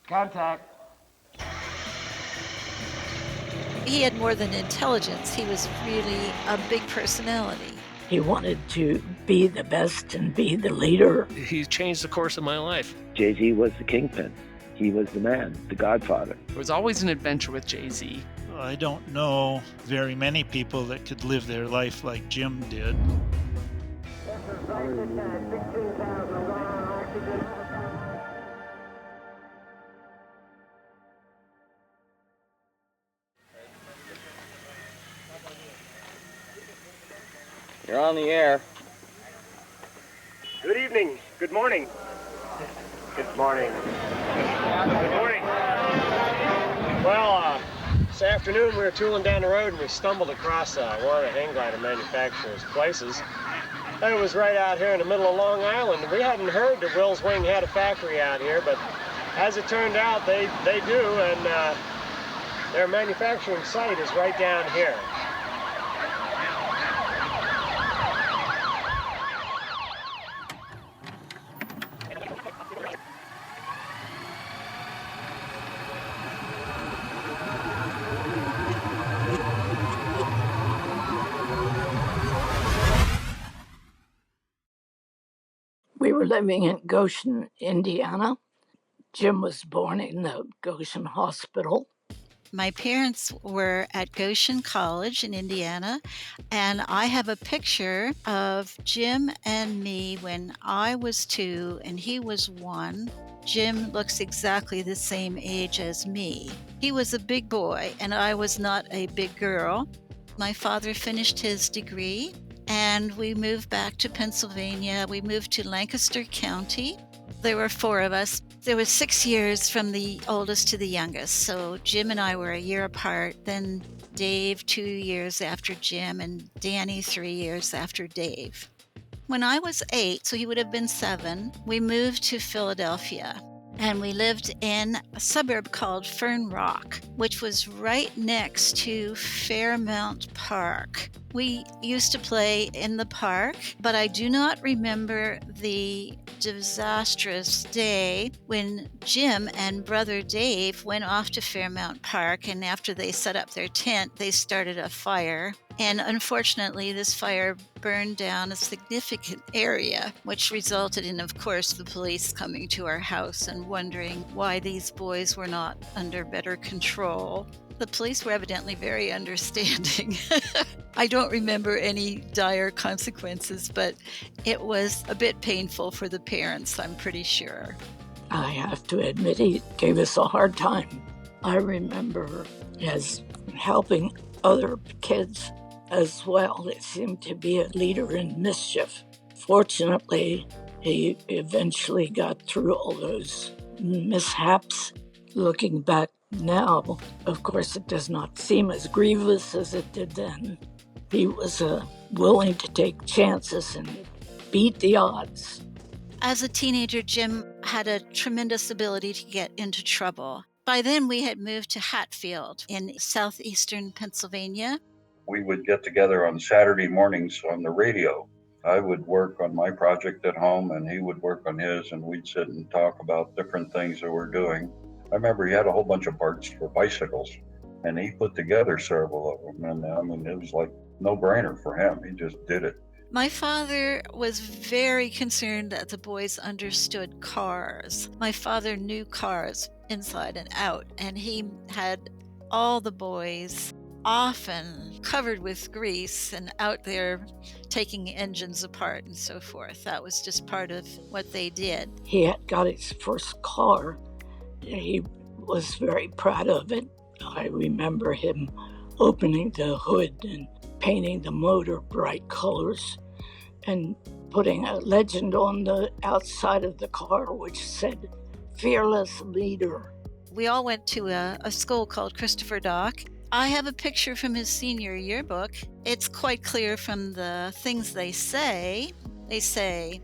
Contact. He had more than intelligence. He was really a big personality. He wanted to be the best and be the leader. He changed the course of my life. Jay-Z was the kingpin. He was the man, the godfather. It was always an adventure with Jay-Z. I don't know very many people that could live their life like Jim did. This is Zeiset, 16,000 on oxygen. You're on the air. Good evening. Good morning. Good morning. Good morning. Well, this afternoon we were tooling down the road and we stumbled across one of the hang glider manufacturers' places. It was right out here in the middle of Long Island. We hadn't heard that Will's Wing had a factory out here, but as it turned out, they do, and their manufacturing site is right down here. We were living in Goshen, Indiana. Jim was born in the Goshen Hospital. My parents were at Goshen College in Indiana, and I have a picture of Jim and me when I was 2 and he was 1. Jim looks exactly the same age as me. He was a big boy, and I was not a big girl. My father finished his degree, and we moved back to Pennsylvania. We moved to Lancaster County. There were 4 of us. There was 6 years from the oldest to the youngest. So Jim and I were a year apart. Then Dave 2 years after Jim, and Danny 3 years after Dave. When I was 8, so he would have been 7, we moved to Philadelphia. And we lived in a suburb called Fern Rock, which was right next to Fairmount Park. We used to play in the park, but I do not remember the disastrous day when Jim and brother Dave went off to Fairmount Park, and after they set up their tent, they started a fire. And unfortunately, this fire burned down a significant area, which resulted in, of course, the police coming to our house and wondering why these boys were not under better control. The police were evidently very understanding. I don't remember any dire consequences, but it was a bit painful for the parents, I'm pretty sure. I have to admit, he gave us a hard time. I remember as helping other kids as well. It seemed to be a leader in mischief. Fortunately, he eventually got through all those mishaps. Looking back now, of course, it does not seem as grievous as it did then. He was willing to take chances and beat the odds. As a teenager, Jim had a tremendous ability to get into trouble. By then, we had moved to Hatfield in southeastern Pennsylvania. We would get together on Saturday mornings on the radio. I would work on my project at home and he would work on his, and we'd sit and talk about different things that we're doing. I remember he had a whole bunch of parts for bicycles and he put together several of them. And I mean, it was like no-brainer for him. He just did it. My father was very concerned that the boys understood cars. My father knew cars inside and out, and he had all the boys often covered with grease and out there taking engines apart and so forth. That was just part of what they did. He had got his first car. He was very proud of it. I remember him opening the hood and painting the motor bright colors and putting a legend on the outside of the car which said, "Fearless Leader." We all went to a school called Christopher Dock. I have a picture from his senior yearbook. It's quite clear from the things they say. They say,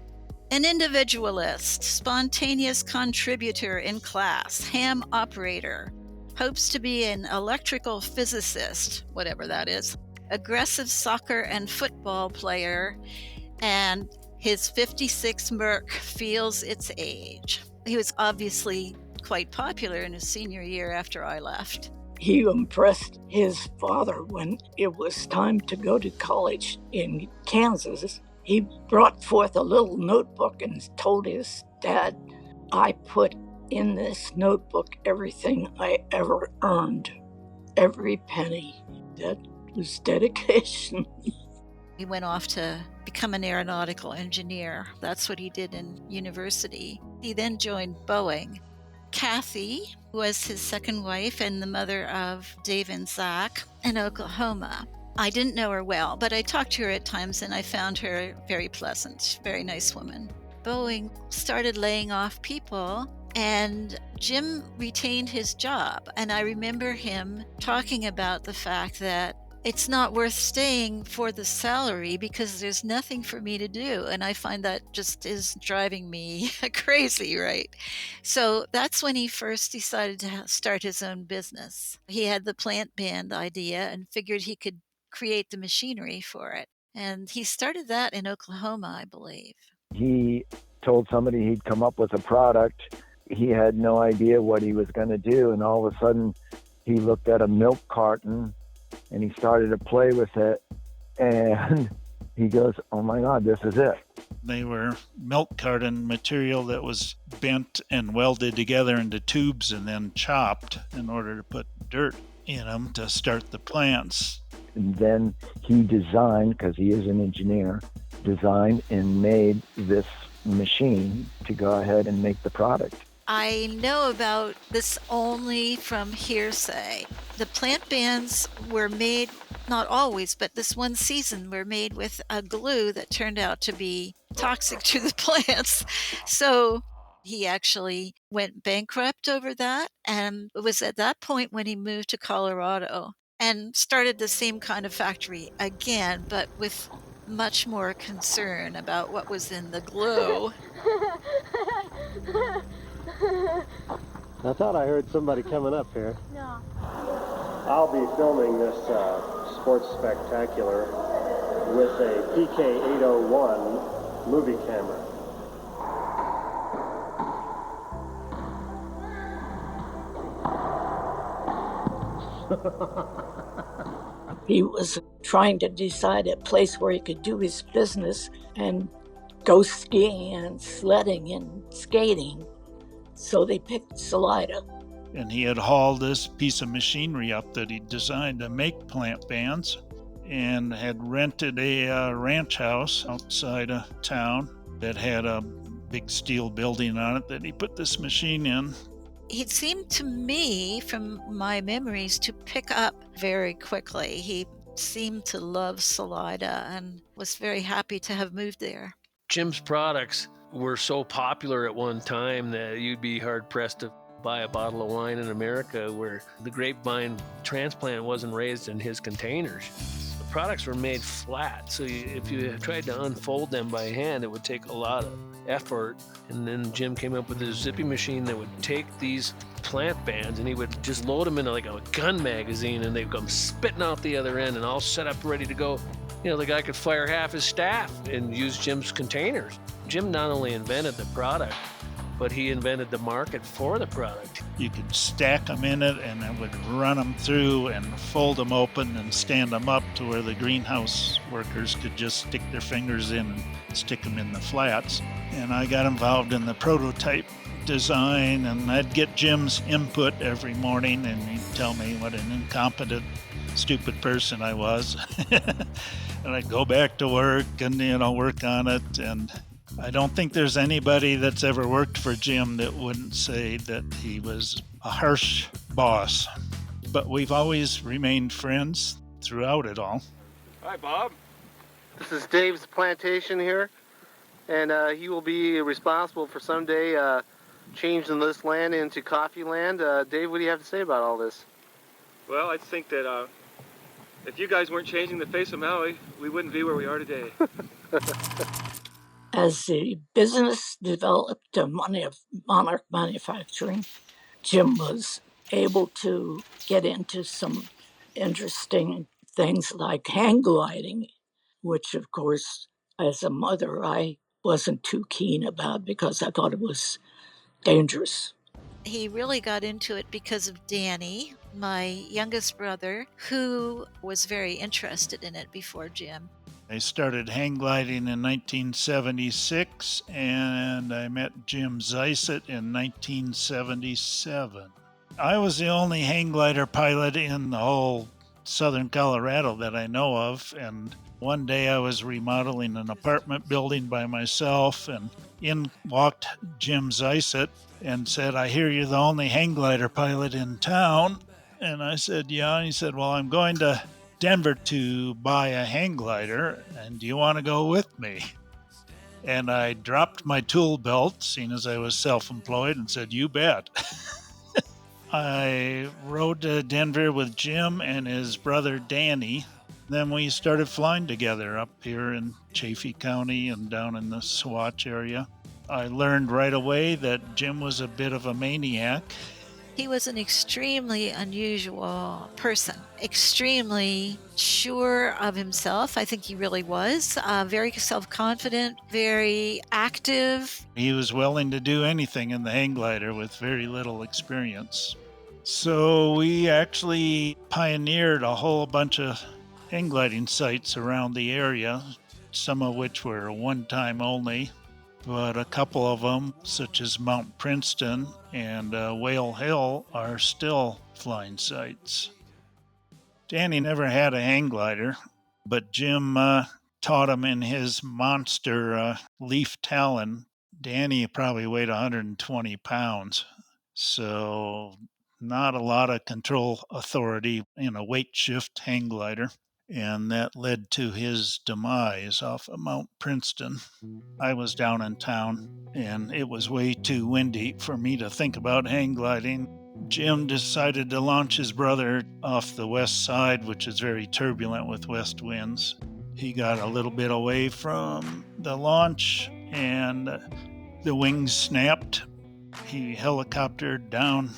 an individualist, spontaneous contributor in class, ham operator, hopes to be an electrical physicist, whatever that is, aggressive soccer and football player, and his 56 Merc feels its age. He was obviously quite popular in his senior year after I left. He impressed his father when it was time to go to college in Kansas. He brought forth a little notebook and told his dad, "I put in this notebook everything I ever earned, every penny." That was dedication. He went off to become an aeronautical engineer. That's what he did in university. He then joined Boeing. Kathy was his second wife and the mother of Dave and Zach in Oklahoma. I didn't know her well, but I talked to her at times and I found her very pleasant, very nice woman. Boeing started laying off people and Jim retained his job. And I remember him talking about the fact that it's not worth staying for the salary because there's nothing for me to do. And I find that just is driving me crazy, right? So that's when he first decided to start his own business. He had the plant band idea and figured he could create the machinery for it. And he started that in Oklahoma, I believe. He told somebody he'd come up with a product. He had no idea what he was going to do, and all of a sudden he looked at a milk carton and he started to play with it, and he goes, "Oh my God, this is it." They were milk carton material that was bent and welded together into tubes and then chopped in order to put dirt in them to start the plants. And then he designed, because he is an engineer, designed and made this machine to go ahead and make the product. I know about this only from hearsay. The plant bands were made, not always, but this one season were made with a glue that turned out to be toxic to the plants. So he actually went bankrupt over that. And it was at that point when he moved to Colorado and started the same kind of factory again, but with much more concern about what was in the glue. I thought I heard somebody coming up here. No. I'll be filming this sports spectacular with a PK-801 movie camera. He was trying to decide a place where he could do his business and go skiing and sledding and skating. So they picked Salida. And he had hauled this piece of machinery up that he designed to make plant bands and had rented a ranch house outside of town that had a big steel building on it that he put this machine in. He seemed to me, from my memories, to pick up very quickly. He seemed to love Salida and was very happy to have moved there. Jim's products were so popular at one time that you'd be hard-pressed to buy a bottle of wine in America where the grapevine transplant wasn't raised in his containers. The products were made flat, so if you tried to unfold them by hand, it would take a lot of effort. And then Jim came up with this zippy machine that would take these plant bands and he would just load them into like a gun magazine and they'd come spitting out the other end and all set up ready to go. You know, the guy could fire half his staff and use Jim's containers. Jim not only invented the product, but he invented the market for the product. You could stack them in it and it would run them through and fold them open and stand them up to where the greenhouse workers could just stick their fingers in and stick them in the flats. And I got involved in the prototype design, and I'd get Jim's input every morning and he'd tell me what an incompetent, stupid person I was. And I'd go back to work and, work on it. And I don't think there's anybody that's ever worked for Jim that wouldn't say that he was a harsh boss. But we've always remained friends throughout it all. Hi, Bob. This is Dave's plantation here, and he will be responsible for someday changing this land into coffee land. Dave, what do you have to say about all this? Well, I think that if you guys weren't changing the face of Maui, we wouldn't be where we are today. As the business developed to Monarch Manufacturing, Jim was able to get into some interesting things like hang gliding, which, of course, as a mother, I wasn't too keen about because I thought it was dangerous. He really got into it because of Danny, my youngest brother, who was very interested in it before Jim. I started hang gliding in 1976, and I met Jim Zeiset in 1977. I was the only hang glider pilot in the whole southern Colorado that I know of, and one day I was remodeling an apartment building by myself, and in walked Jim Zeiset and said, "I hear you're the only hang glider pilot in town." And I said, "Yeah." And he said, "Well, I'm going to Denver to buy a hang glider, and do you want to go with me?" And I dropped my tool belt, seeing as I was self-employed, and said, "You bet." I rode to Denver with Jim and his brother Danny. Then we started flying together up here in Chaffee County and down in the Swatch area. I learned right away that Jim was a bit of a maniac. He was an extremely unusual person, extremely sure of himself. I think he really was very self-confident, very active. He was willing to do anything in the hang glider with very little experience. So we actually pioneered a whole bunch of hang gliding sites around the area, some of which were one time only. But a couple of them, such as Mount Princeton and Whale Hill, are still flying sites. Danny never had a hang glider, but Jim taught him in his monster Leaf Talon. Danny probably weighed 120 pounds, so not a lot of control authority in a weight shift hang glider. And that led to his demise off of Mount Princeton. I was down in town, and it was way too windy for me to think about hang gliding. Jim decided to launch his brother off the west side, which is very turbulent with west winds. He got a little bit away from the launch, and the wings snapped. He helicoptered down,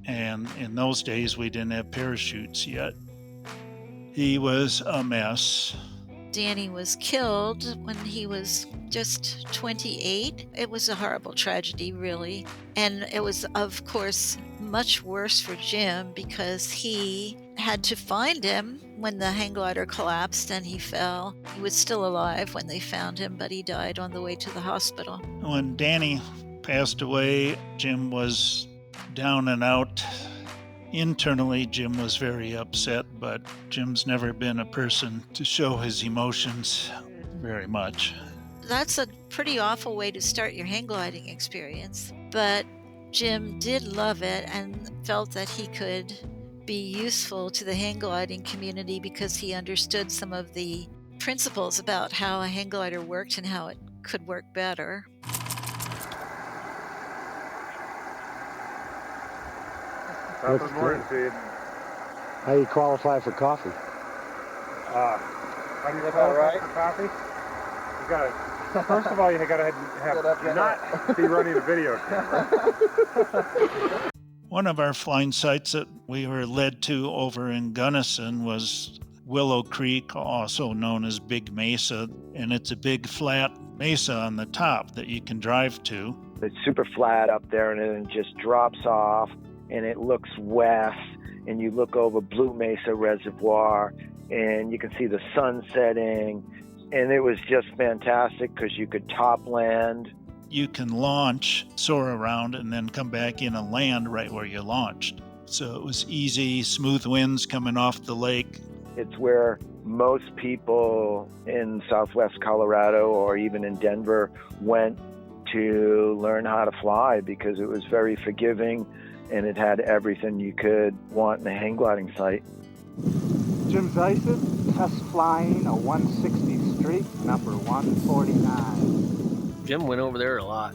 and in those days we didn't have parachutes yet. He was a mess. Danny was killed when he was just 28. It was a horrible tragedy, really. And it was, of course, much worse for Jim because he had to find him when the hang glider collapsed and he fell. He was still alive when they found him, but he died on the way to the hospital. When Danny passed away, Jim was down and out. Internally, Jim was very upset, but Jim's never been a person to show his emotions very much. That's a pretty awful way to start your hang gliding experience, but Jim did love it and felt that he could be useful to the hang gliding community because he understood some of the principles about how a hang glider worked and how it could work better. Top of the morning feed. How do you qualify for coffee? How do you qualify for coffee? You got to, first of all, you got to have not be running a video camera. One of our flying sites that we were led to over in Gunnison was Willow Creek, also known as Big Mesa, and it's a big flat mesa on the top that you can drive to. It's super flat up there, and then it just drops off, and it looks west, and you look over Blue Mesa Reservoir, and you can see the sun setting, and it was just fantastic because you could top land. You can launch, soar around, and then come back in and land right where you launched. So it was easy, smooth winds coming off the lake. It's where most people in Southwest Colorado or even in Denver went to learn how to fly because it was very forgiving and it had everything you could want in a hang gliding site. Jim Zeiset, test flying a 160 Street, number 149. Jim went over there a lot.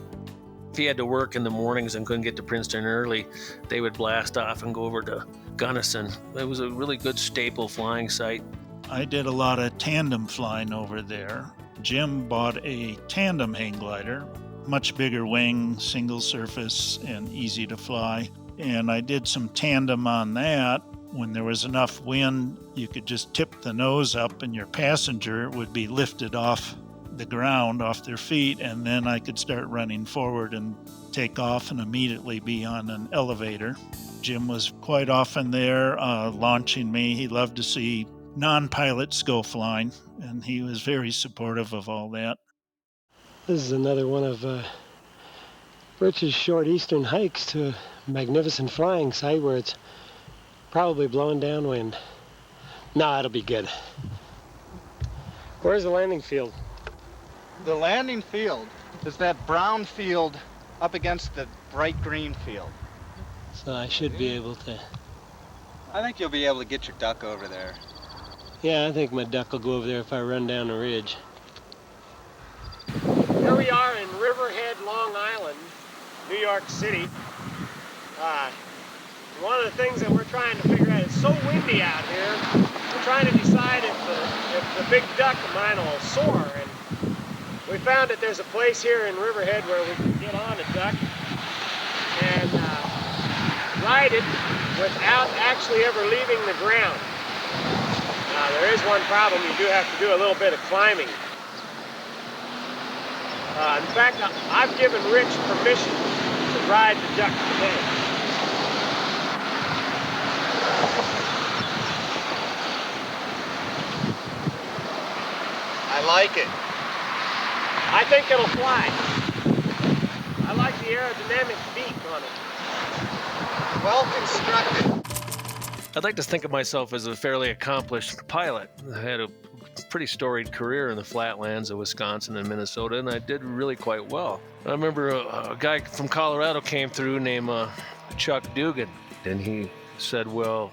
If he had to work in the mornings and couldn't get to Princeton early, they would blast off and go over to Gunnison. It was a really good staple flying site. I did a lot of tandem flying over there. Jim bought a tandem hang glider, much bigger wing, single surface, and easy to fly. And I did some tandem on that. When there was enough wind, you could just tip the nose up and your passenger would be lifted off the ground off their feet, and then I could start running forward and take off and immediately be on an elevator. Jim was quite often there launching me. He loved to see non-pilots go flying, and he was very supportive of all that. This is another one of Rich's short eastern hikes to a magnificent flying site where it's probably blowing downwind. No, it'll be good. Where's the landing field? The landing field is that brown field up against the bright green field. So I should be able to... I think you'll be able to get your duck over there. Yeah, I think my duck will go over there if I run down the ridge. Here we are in Riverhead, Long Island, New York City. One of the things that we're trying to figure out, it's so windy out here, we're trying to decide if the big duck of mine will soar. And we found that there's a place here in Riverhead where we can get on a duck and ride it without actually ever leaving the ground. Now, there is one problem. You do have to do a little bit of climbing. In fact, I've given Rich permission to ride the duck today. I like it. I think it'll fly. I like the aerodynamic beak on it. Well constructed. I'd like to think of myself as a fairly accomplished pilot. I had a pretty storied career in the flatlands of Wisconsin and Minnesota, and I did really quite well. I remember a guy from Colorado came through named Chuck Dugan, and he said, well,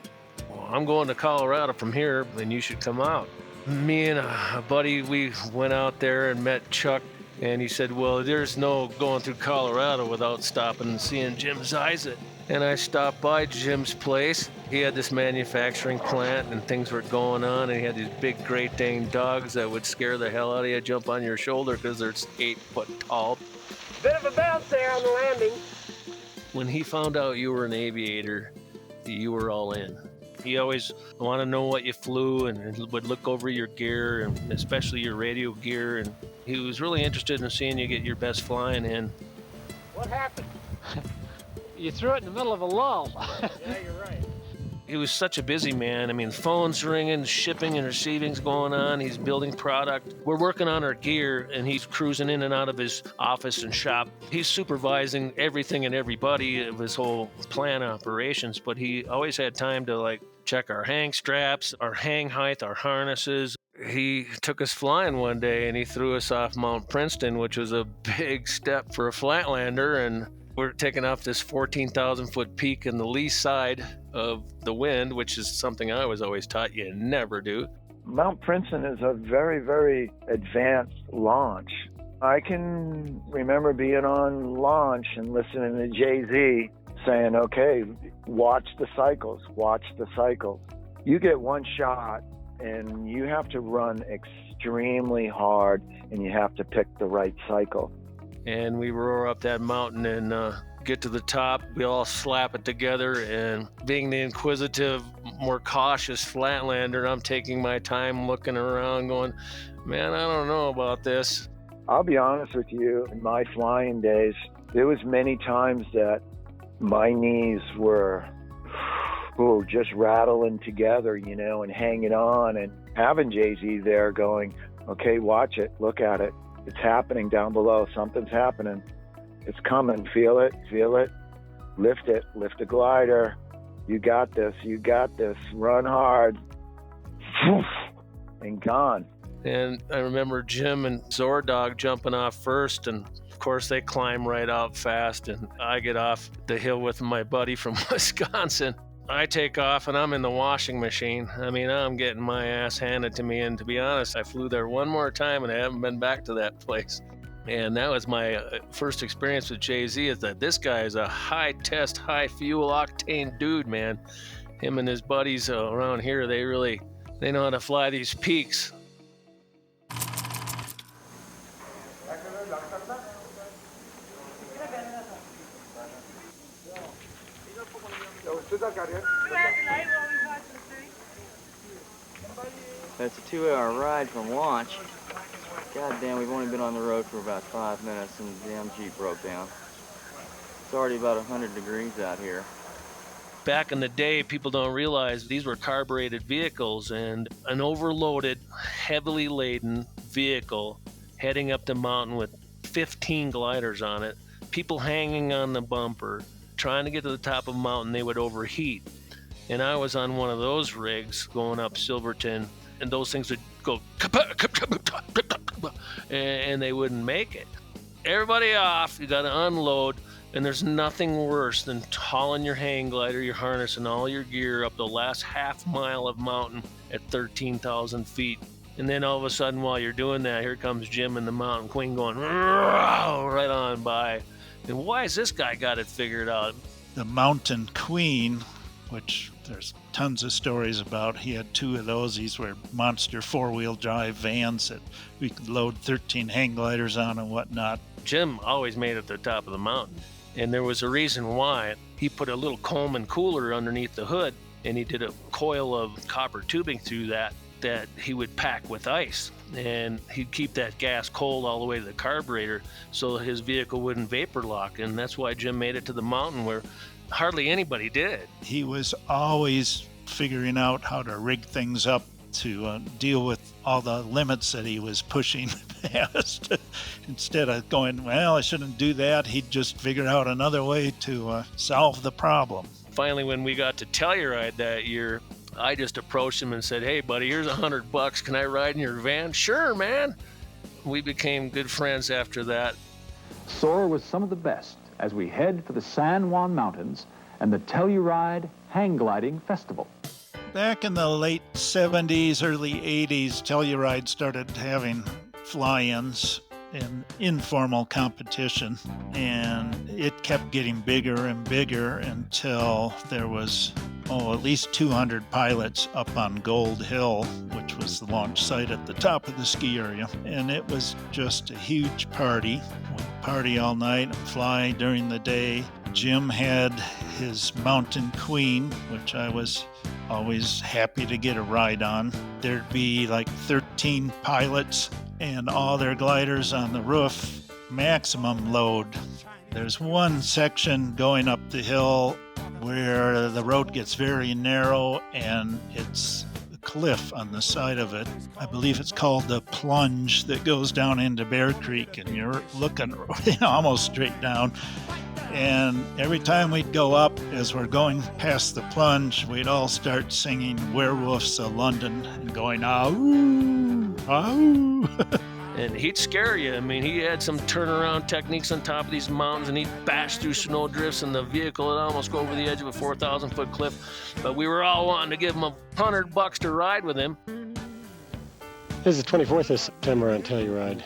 I'm going to Colorado from here, and you should come out. Me and a buddy, we went out there and met Chuck, and he said, well, there's no going through Colorado without stopping and seeing Jim Zeiset. And I stopped by Jim's place. He had this manufacturing plant and things were going on, and he had these big Great Dane dogs that would scare the hell out of you, jump on your shoulder because they're 8 foot tall. Bit of a bounce there on the landing. When he found out you were an aviator, you were all in. He always wanted to know what you flew and would look over your gear, and especially your radio gear, and he was really interested in seeing you get your best flying in. What happened? You threw it in the middle of a lull. Yeah, you're right. He was such a busy man. I mean, phones ringing, shipping and receiving's going on. He's building product. We're working on our gear, and he's cruising in and out of his office and shop. He's supervising everything and everybody of his whole plant operations, but he always had time to check our hang straps, our hang height, our harnesses. He took us flying one day, and he threw us off Mount Princeton, which was a big step for a flatlander, and we're taking off this 14,000-foot peak in the lee side of the wind, which is something I was always taught you never do. Mount Princeton is a very, very advanced launch. I can remember being on launch and listening to Jay-Z saying, okay, watch the cycles, watch the cycles. You get one shot and you have to run extremely hard and you have to pick the right cycle. And we roar up that mountain and get to the top. We all slap it together, and being the inquisitive, more cautious flatlander, I'm taking my time looking around going, man, I don't know about this. I'll be honest with you, in my flying days, there was many times that my knees were just rattling together, and hanging on, and having Jay-Z there going, okay, watch it, look at it. It's happening down below. Something's happening. It's coming. Feel it. Lift it. Lift the glider. You got this. Run hard. And gone. And I remember Jim and Zordog jumping off first, and of course they climb right out fast, and I get off the hill with my buddy from Wisconsin. I take off and I'm in the washing machine. I mean, I'm getting my ass handed to me, and to be honest, I flew there one more time and I haven't been back to that place. And that was my first experience with Jay-Z, is that this guy is a high test, high fuel octane dude, man. Him and his buddies around here, they know how to fly these peaks. It's a 2-hour ride from launch. God damn, we've only been on the road for about 5 minutes and the damn Jeep broke down. It's already about 100 degrees out here. Back in the day, people don't realize these were carbureted vehicles, and an overloaded, heavily laden vehicle heading up the mountain with 15 gliders on it, people hanging on the bumper, trying to get to the top of a mountain, they would overheat. And I was on one of those rigs going up Silverton, and those things would go, and they wouldn't make it. Everybody off, you got to unload. And there's nothing worse than hauling your hang glider, your harness, and all your gear up the last half mile of mountain at 13,000 feet. And then all of a sudden, while you're doing that, here comes Jim and the mountain queen going right on by. And why has this guy got it figured out? The mountain queen, which there's tons of stories about, he had 2 of those. These were monster 4-wheel drive vans that we could load 13 hang gliders on and whatnot. Jim always made it to the top of the mountain. And there was a reason why. He put a little Coleman cooler underneath the hood, and he did a coil of copper tubing through that he would pack with ice. And he'd keep that gas cold all the way to the carburetor so his vehicle wouldn't vapor lock. And that's why Jim made it to the mountain where hardly anybody did. He was always figuring out how to rig things up to deal with all the limits that he was pushing past. Instead of going, well, I shouldn't do that, he'd just figure out another way to solve the problem. Finally, when we got to Telluride that year, I just approached him and said, hey, buddy, here's $100. Can I ride in your van? Sure, man. We became good friends after that. Soar with some of the best as we head for the San Juan Mountains and the Telluride Hang Gliding Festival. Back in the late 70s, early 80s, Telluride started having fly-ins in informal competition, and it kept getting bigger and bigger until there was at least 200 pilots up on Gold Hill, which was the launch site at the top of the ski area. And it was just a huge party. We'd party all night and fly during the day. Jim had his Mountain Queen, which I was always happy to get a ride on. There'd be like 13 pilots and all their gliders on the roof, maximum load. There's one section going up the hill where the road gets very narrow and it's a cliff on the side of it. I believe it's called the plunge that goes down into Bear Creek, and you're looking almost straight down. And every time we'd go up, as we're going past the plunge, we'd all start singing Werewolves of London and going, "Ahoo, ahoo." And he'd scare you. I mean, he had some turnaround techniques on top of these mountains, and he'd bash through snow drifts, and the vehicle would almost go over the edge of a 4,000-foot cliff. But we were all wanting to give him $100 to ride with him. This is the 24th of September on Telluride.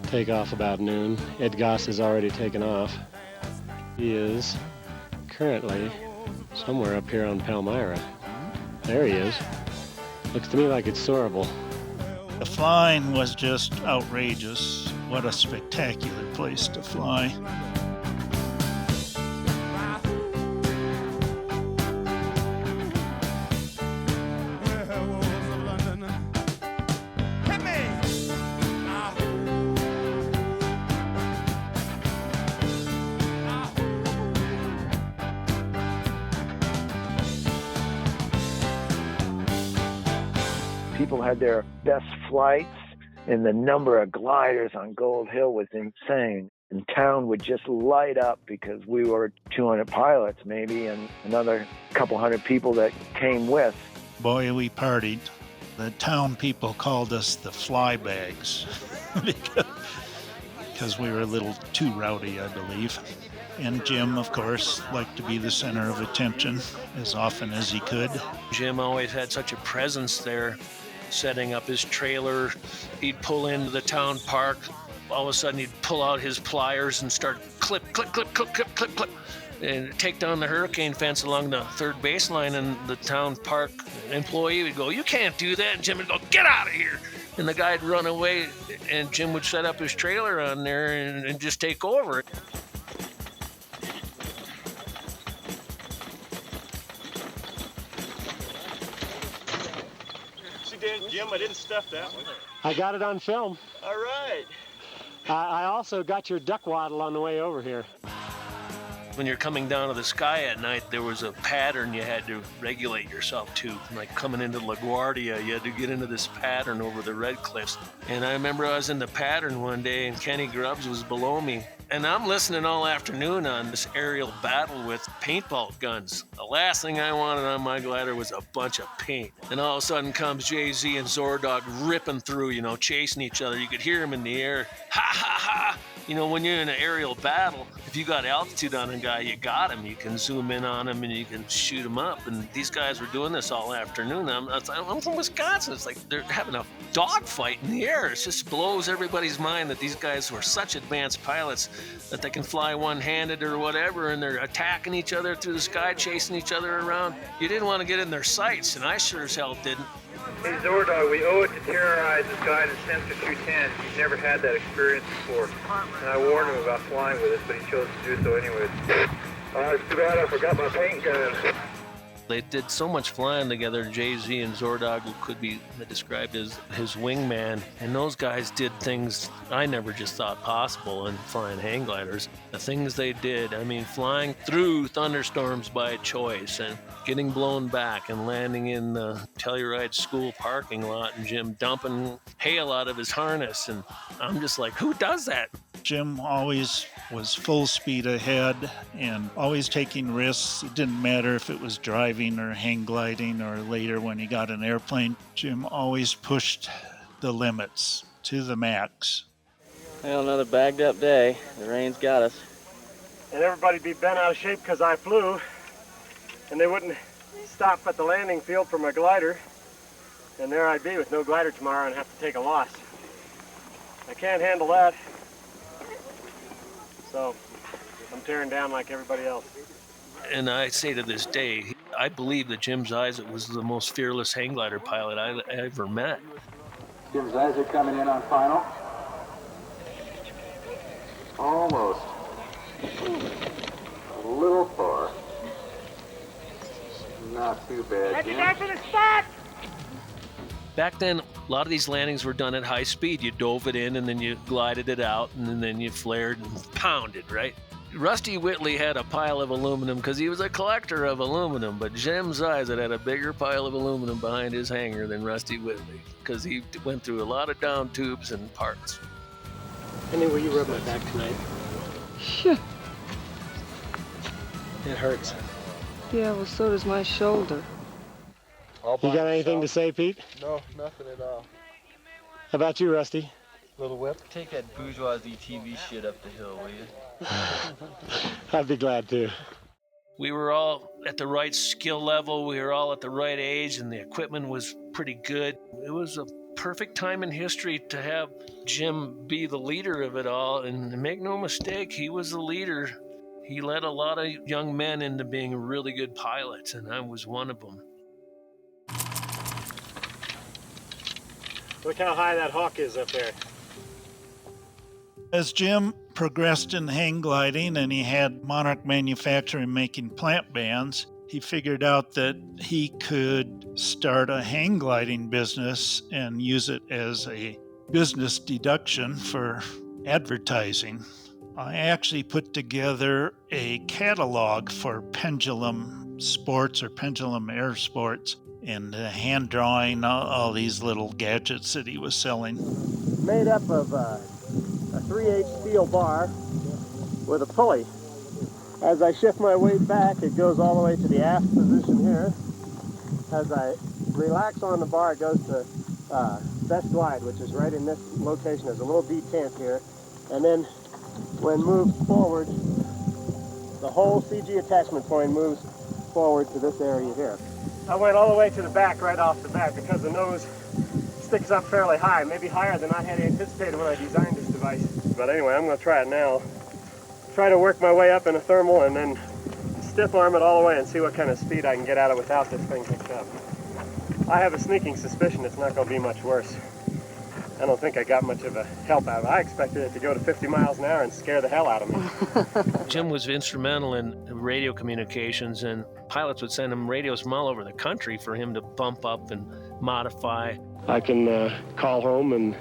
Take off about noon. Ed Goss has already taken off. He is currently somewhere up here on Palmyra. There he is. Looks to me like it's soarable. The flying was just outrageous. What a spectacular place to fly. People had their best flights, and the number of gliders on Gold Hill was insane. And town would just light up because we were 200 pilots maybe, and another couple hundred people that came with. Boy, we partied. The town people called us the fly bags because we were a little too rowdy, I believe. And Jim, of course, liked to be the center of attention as often as he could. Jim always had such a presence there, setting up his trailer. He'd pull into the town park. All of a sudden, he'd pull out his pliers and start clip, clip, clip, clip, clip, clip, clip, and take down the hurricane fence along the third baseline. And the town park employee would go, "You can't do that." And Jim would go, "Get out of here." And the guy'd run away, and Jim would set up his trailer on there and just take over. See, Jim, I didn't stuff that one. I got it on film. All right. I also got your duck waddle on the way over here. When you're coming down to the sky at night, there was a pattern you had to regulate yourself to. Like coming into LaGuardia, you had to get into this pattern over the red cliffs. And I remember I was in the pattern one day and Kenny Grubbs was below me. And I'm listening all afternoon on this aerial battle with paintball guns. The last thing I wanted on my glider was a bunch of paint. And all of a sudden comes Jay-Z and Zordog ripping through, chasing each other. You could hear them in the air. Ha, ha, ha. When you're in an aerial battle, if you got altitude on a guy, you got him. You can zoom in on him and you can shoot him up. And these guys were doing this all afternoon. I'm from Wisconsin. It's like they're having a dogfight in the air. It just blows everybody's mind that these guys were such advanced pilots that they can fly one-handed or whatever, and they're attacking each other through the sky, chasing each other around. You didn't want to get in their sights, and I sure as hell didn't. Hey Zordog, we owe it to terrorize this guy in the Sensor 210. He's never had that experience before. And I warned him about flying with us, but he chose to do so anyways. It's too bad I forgot my paint gun. They did so much flying together. Jay-Z and Zordog could be described as his wingman. And those guys did things I never just thought possible in flying hang gliders. The things they did, flying through thunderstorms by choice and getting blown back and landing in the Telluride school parking lot and Jim dumping hail out of his harness. And I'm just like, who does that? Jim always was full speed ahead and always taking risks. It didn't matter if it was driving or hang gliding or later when he got an airplane. Jim always pushed the limits to the max. Well, another bagged up day. The rain's got us. And everybody'd be bent out of shape because I flew, and they wouldn't stop at the landing field for my glider. And there I'd be with no glider tomorrow and have to take a loss. I can't handle that. So I'm tearing down like everybody else. And I say to this day, I believe that Jim Zeiset was the most fearless hang glider pilot I ever met. Jim Zeiset coming in on final. Almost. A little far. Not too bad, Jim. Back to the spot! Back then, a lot of these landings were done at high speed. You dove it in and then you glided it out and then you flared and pounded, right? Rusty Whitley had a pile of aluminum because he was a collector of aluminum, but Jim Zeiset had a bigger pile of aluminum behind his hangar than Rusty Whitley because he went through a lot of down tubes and parts. Penny, will you rub my back tonight? Sure. It hurts. Yeah, well, so does my shoulder. You got anything to say, Pete? No, nothing at all. How about you, Rusty? Little whip. Take that bourgeoisie TV shit up the hill, will you? I'd be glad to. We were all at the right skill level. We were all at the right age, and the equipment was pretty good. It was a perfect time in history to have Jim be the leader of it all. And make no mistake, he was the leader. He led a lot of young men into being really good pilots, and I was one of them. Look how high that hawk is up there. As Jim progressed in hang gliding and he had Monarch Manufacturing making plant bands, he figured out that he could start a hang gliding business and use it as a business deduction for advertising. I actually put together a catalog for pendulum sports or pendulum air sports and hand drawing all these little gadgets that he was selling. Made up of a 3/8 steel bar with a pulley. As I shift my weight back, it goes all the way to the aft position here. As I relax on the bar, it goes to best glide, which is right in this location. There's a little detent here. And then when moved forward, the whole CG attachment point moves forward to this area here. I went all the way to the back right off the bat because the nose sticks up fairly high, maybe higher than I had anticipated when I designed this device. But anyway, I'm going to try it now. Try to work my way up in a thermal and then stiff arm it all the way and see what kind of speed I can get out of it without this thing hooked up. I have a sneaking suspicion it's not going to be much worse. I don't think I got much of a help out of it. I expected it to go to 50 miles an hour and scare the hell out of me. Jim was instrumental in radio communications, and pilots would send him radios from all over the country for him to bump up and modify. I can call home and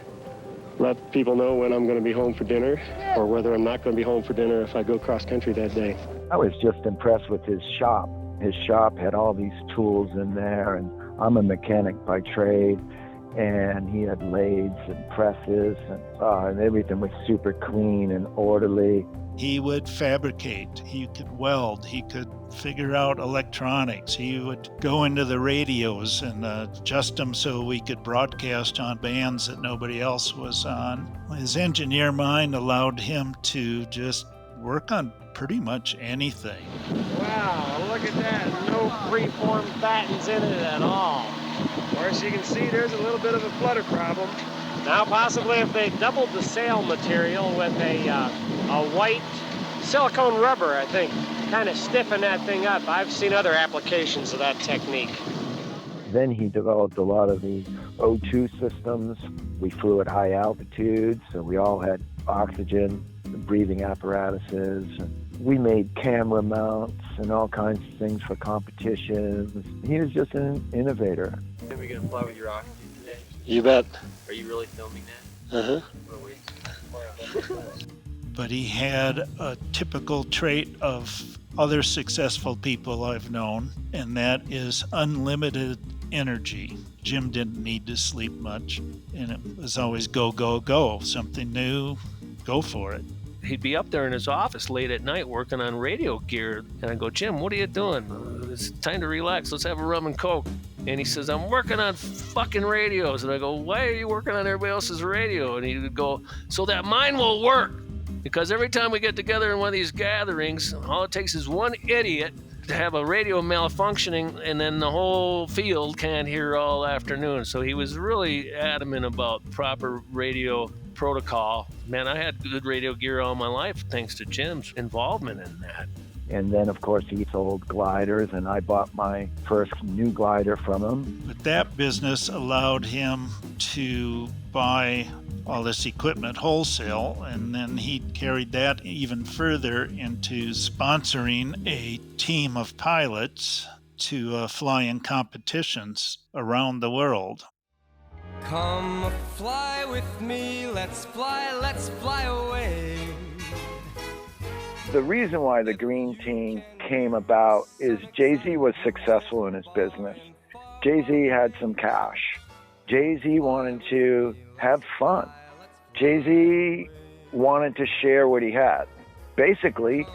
let people know when I'm going to be home for dinner, or whether I'm not going to be home for dinner if I go cross country that day. I was just impressed with his shop. His shop had all these tools in there, and I'm a mechanic by trade, and he had lathes and presses, and everything was super clean and orderly. He would fabricate, he could weld, he could figure out electronics, he would go into the radios and adjust them so we could broadcast on bands that nobody else was on. His engineer mind allowed him to just work on pretty much anything. Wow, look at that. No free-form battens in it at all. Of course, you can see there's a little bit of a flutter problem. Now, possibly if they doubled the sail material with a white silicone rubber, I think, kind of stiffen that thing up. I've seen other applications of that technique. Then he developed a lot of the O2 systems. We flew at high altitudes, so we all had oxygen, breathing apparatuses. We made camera mounts and all kinds of things for competitions. He was just an innovator. Are we going to fly with your oxygen today? You bet. Are you really filming that? Uh-huh. But he had a typical trait of other successful people I've known, and that is unlimited energy. Jim didn't need to sleep much, and it was always go, go, go. Something new, go for it. He'd be up there in his office late at night working on radio gear, and I'd go, Jim, what are you doing? It's time to relax. Let's have a rum and coke. And he says, I'm working on fucking radios. And I go, why are you working on everybody else's radio? And he would go, so that mine will work. Because every time we get together in one of these gatherings, all it takes is one idiot to have a radio malfunctioning, and then the whole field can't hear all afternoon. So he was really adamant about proper radio protocol. Man, I had good radio gear all my life thanks to Jim's involvement in that. And then, of course, he sold gliders, and I bought my first new glider from him. But that business allowed him to buy all this equipment wholesale, and then he carried that even further into sponsoring a team of pilots to fly in competitions around the world. Come fly with me, let's fly away. The reason why the Green Team came about is Jay-Z was successful in his business. Jay-Z had some cash. Jay-Z wanted to have fun. Jay-Z wanted to share what he had. Basically,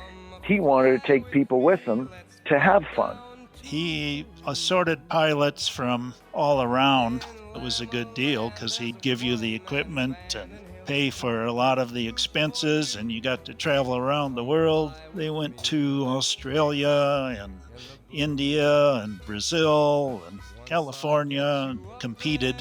he wanted to take people with him to have fun. He assorted pilots from all around. It was a good deal because he'd give you the equipment and pay for a lot of the expenses, and you got to travel around the world. They went to Australia and India and Brazil and California and competed.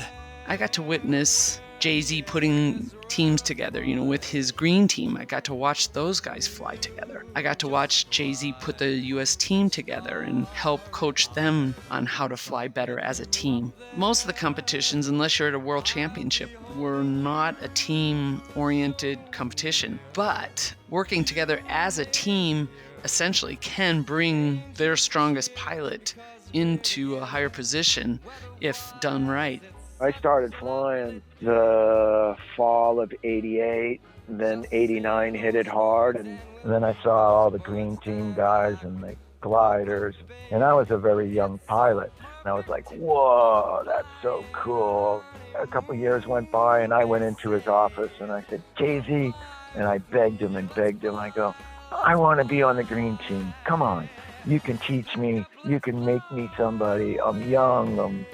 I got to witness Jay-Z putting teams together, with his Green Team. I got to watch those guys fly together. I got to watch Jay-Z put the U.S. team together and help coach them on how to fly better as a team. Most of the competitions, unless you're at a world championship, were not a team-oriented competition. But working together as a team essentially can bring their strongest pilot into a higher position if done right. I started flying the fall of '88, then '89 hit it hard, and then I saw all the Green Team guys and the gliders, and I was a very young pilot, and I was like, whoa, that's so cool. A couple years went by, and I went into his office, and I said, Jay-Z, and I begged him. I go, I want to be on the Green Team. Come on, you can teach me. You can make me somebody. I'm young. I'm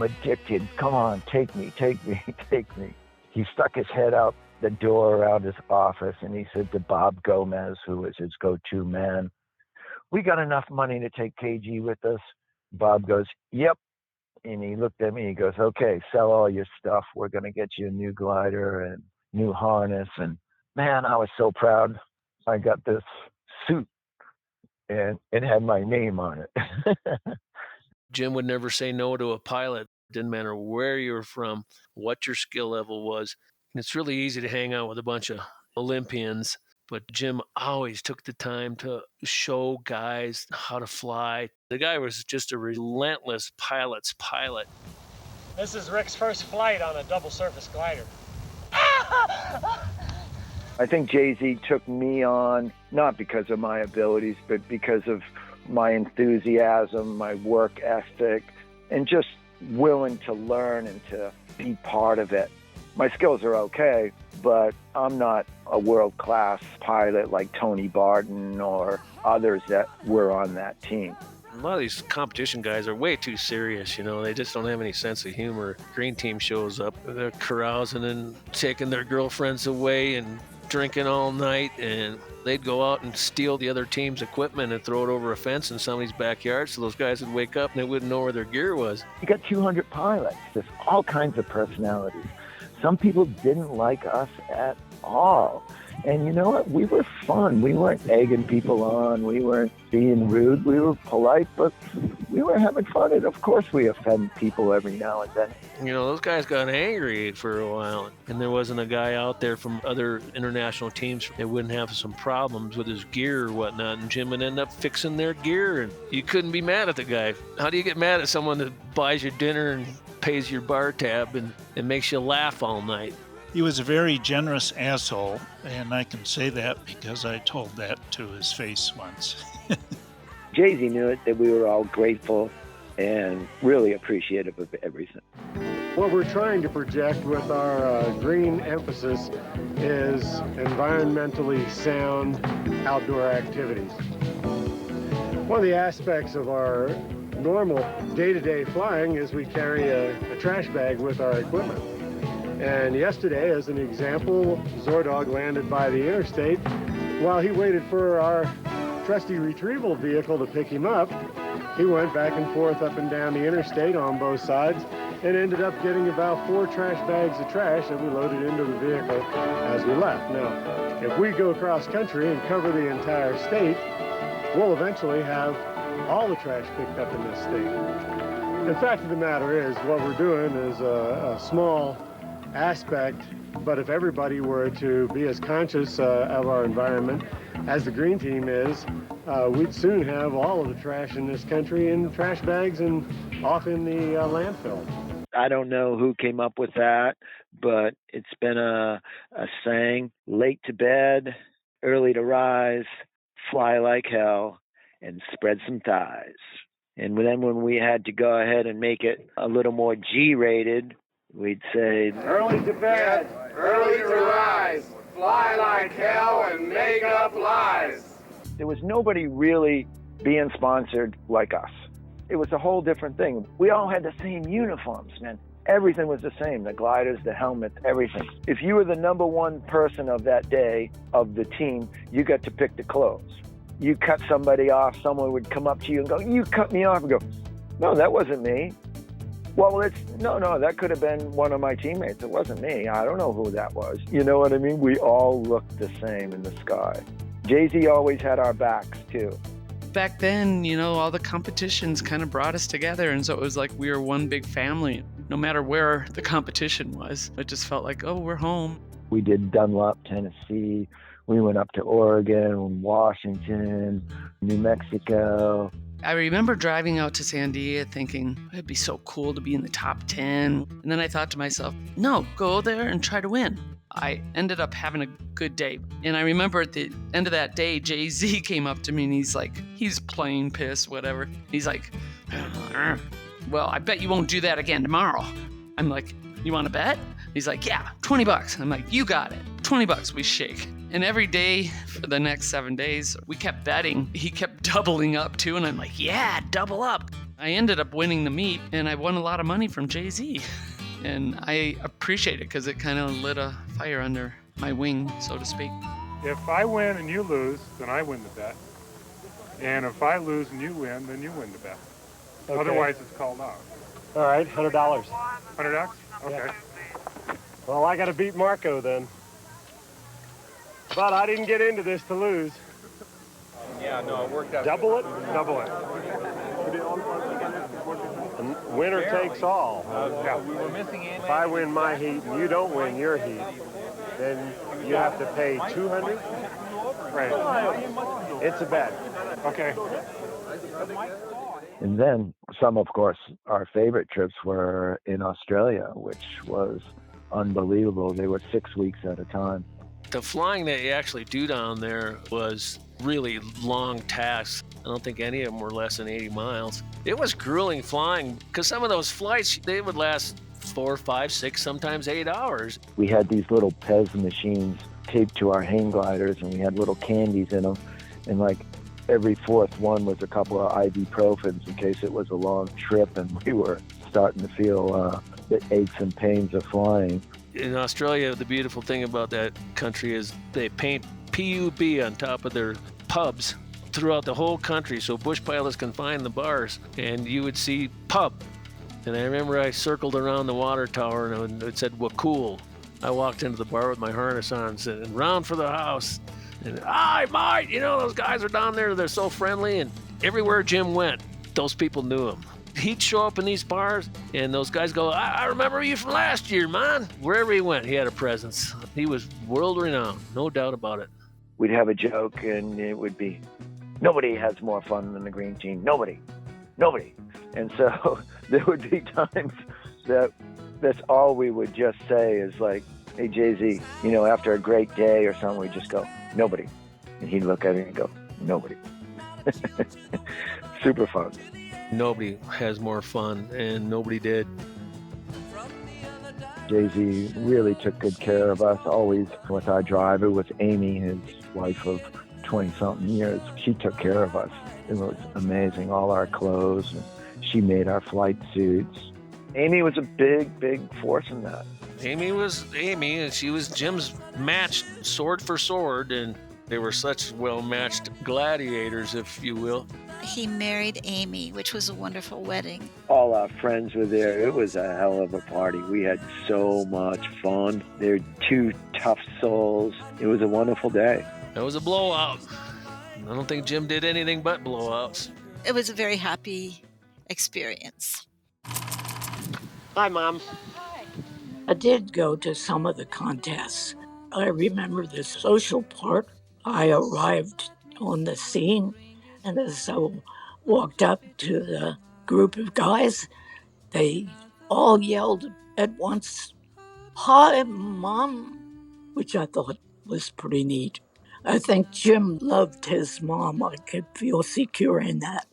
addicted. Come on, take me. He stuck his head out the door around his office, and he said to Bob Gomez, who was his go-to man, we got enough money to take KG with us. Bob goes, yep. And he looked at me, he goes, okay, sell all your stuff. We're going to get you a new glider and new harness. And man, I was so proud. I got this suit, and it had my name on it. Jim would never say no to a pilot. Didn't matter where you were from, what your skill level was. And it's really easy to hang out with a bunch of Olympians, but Jim always took the time to show guys how to fly. The guy was just a relentless pilot's pilot. This is Rick's first flight on a double surface glider. I think Jay-Z took me on, not because of my abilities, but because of my enthusiasm, my work ethic, and just willing to learn and to be part of it. My skills are okay, but I'm not a world-class pilot like Tony Barton or others that were on that team. A lot of these competition guys are way too serious, They just don't have any sense of humor. Green team shows up, they're carousing and taking their girlfriends away and drinking all night, and they'd go out and steal the other team's equipment and throw it over a fence in somebody's backyard, so those guys would wake up and they wouldn't know where their gear was. You got 200 pilots. There's all kinds of personalities. Some people didn't like us at all. And you know what? We were fun. We weren't egging people on. We weren't being rude. We were polite, but we were having fun. And of course we offend people every now and then. Those guys got angry for a while. And there wasn't a guy out there from other international teams that wouldn't have some problems with his gear or whatnot. And Jim would end up fixing their gear. And you couldn't be mad at the guy. How do you get mad at someone that buys your dinner and pays your bar tab and makes you laugh all night? He was a very generous asshole, and I can say that because I told that to his face once. Jay-Z knew it, that we were all grateful and really appreciative of everything. What we're trying to project with our green emphasis is environmentally sound outdoor activities. One of the aspects of our normal day-to-day flying is we carry a trash bag with our equipment. And yesterday, as an example, Zordog landed by the interstate. While he waited for our trusty retrieval vehicle to pick him up, he went back and forth up and down the interstate on both sides and ended up getting about 4 trash bags of trash that we loaded into the vehicle as we left. Now, if we go cross country and cover the entire state, we'll eventually have all the trash picked up in this state. The fact of the matter is, what we're doing is a small aspect, but if everybody were to be as conscious of our environment as the green team is, we'd soon have all of the trash in this country in trash bags and off in the landfill. I don't know who came up with that, but it's been a saying: late to bed, early to rise, fly like hell, and spread some thighs. And then when we had to go ahead and make it a little more G-rated, we'd say, early to bed, early to rise, fly like hell and make up lies. There was nobody really being sponsored like us. It was a whole different thing. We all had the same uniforms, man. Everything was the same, the gliders, the helmets, everything. If you were the number one person of that day of the team, you got to pick the clothes. You cut somebody off, someone would come up to you and go, you cut me off, and go, no, that wasn't me. Well, no, that could have been one of my teammates. It wasn't me. I don't know who that was. You know what I mean? We all looked the same in the sky. Jay-Z always had our backs, too. Back then, all the competitions kind of brought us together. And so it was like we were one big family. No matter where the competition was, it just felt like, oh, we're home. We did Dunlop, Tennessee. We went up to Oregon, Washington, New Mexico. I remember driving out to Sandia thinking, it'd be so cool to be in the top 10. And then I thought to myself, no, go there and try to win. I ended up having a good day. And I remember at the end of that day, Jay-Z came up to me and he's playing piss, whatever. He's like, well, I bet you won't do that again tomorrow. I'm like, you want to bet? He's like, yeah, $20. I'm like, you got it. $20, we shake. And every day for the next 7 days, we kept betting. He kept doubling up too, and I'm like, yeah, double up. I ended up winning the meet, and I won a lot of money from Jay-Z. And I appreciate it because it kind of lit a fire under my wing, so to speak. If I win and you lose, then I win the bet. And if I lose and you win, then you win the bet. Okay. Otherwise, it's called out. All right, $100. $100? Okay. Yeah. Well, I got to beat Marco then. But I didn't get into this to lose. Yeah, no, it worked out. Double it? Double it. winner takes all. We were missing in. If I win my heat and you don't win your heat, then you have to pay 200. Right. It's a bet. Okay. And then some, of course, our favorite trips were in Australia, which was unbelievable. They were 6 weeks at a time. The flying that you actually do down there was really long tasks. I don't think any of them were less than 80 miles. It was grueling flying because some of those flights, they would last 4, 5, 6, sometimes 8 hours. We had these little Pez machines taped to our hang gliders, and we had little candies in them. And like every fourth one was a couple of ibuprofens in case it was a long trip and we were starting to feel the aches and pains of flying. In Australia, the beautiful thing about that country is they paint PUB on top of their pubs throughout the whole country so bush pilots can find the bars, and you would see pub. And I remember I circled around the water tower and it said Wakul. I walked into the bar with my harness on and said, round for the house. And, hi, mate, you know, those guys are down there, they're so friendly. And everywhere Jim went, those people knew him. He'd show up in these bars, and those guys go, I remember you from last year, man. Wherever he went, he had a presence. He was world-renowned, no doubt about it. We'd have a joke, and it would be, nobody has more fun than the green team. Nobody. And so there would be times that's all we would just say is like, hey, Jay-Z, you know, after a great day or something, we'd just go, nobody. And he'd look at me and go, nobody. Super fun. Nobody has more fun, and nobody did. Jay-Z really took good care of us, always with our driver, with Amy, his wife of 20-something years. She took care of us. It was amazing, all our clothes, and she made our flight suits. Amy was a big force in that. Amy was Amy, and she was Jim's match, sword for sword, and they were such well-matched gladiators, if you will. He married Amy, which was a wonderful wedding. All our friends were there. It was a hell of a party. We had so much fun. They're two tough souls. It was a wonderful day. That was a blowout. I don't think Jim did anything but blowouts. It was a very happy experience. Hi, Mom. I did go to some of the contests. I remember the social part. I arrived on the scene, and as I walked up to the group of guys, they all yelled at once, "Hi, Mom," which I thought was pretty neat. I think Jim loved his mom. I could feel secure in that.